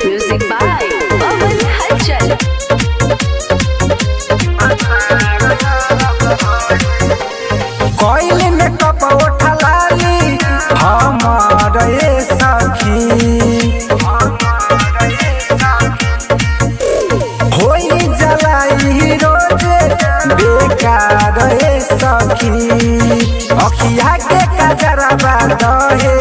Music by पवन हलचल। कोइल में कप उठलाली हमार ये सखी होई जलाई रोजे बेकार ये सखी अखिया के कजरवा दहे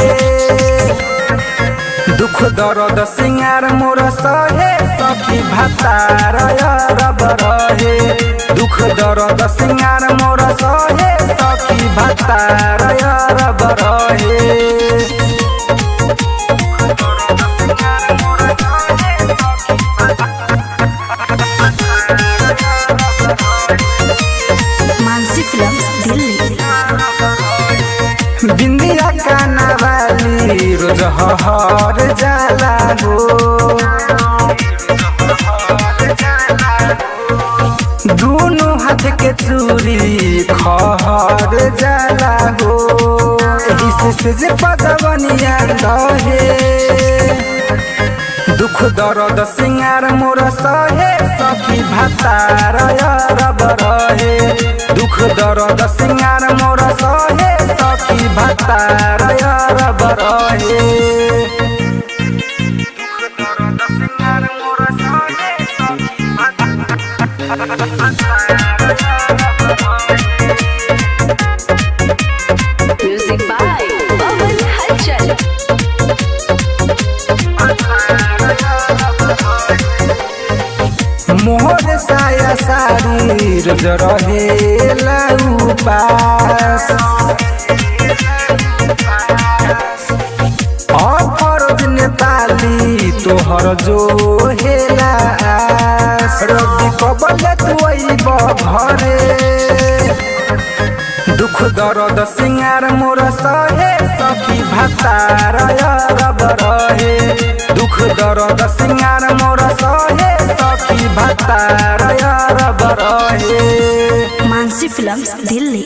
दुख दर्द सिंगार मोर सहे सखी भतार रब रहे दुख दर्द सिंगार मोर सहे सखी भतार रब रहे मानसी फिल्म्स दिल्ली। बिंदिया काना वाली रोज हर जाला हो दोनों हाथ के चूड़ी खहर जाला हो से पगवनिया रहे दुख दर्द सिंगार मोर सहे सखी भतार रब रहे दुख दर्द सिंगार मोर सहे सखी भतार रब रहे म्यूजिक बाय पवन हलचल। मोहर साया सारी रोज रहे उपास अफरोज नेपाली तोहर जो हेला रवि कबल तू घरे दुख दर्द सिंगार मोर सहे सखी भतार रब रहे दुख दर्द सिंगार मोर सहे सखी भतार रब रहे। मानसी फिल्म्स दिल्ली।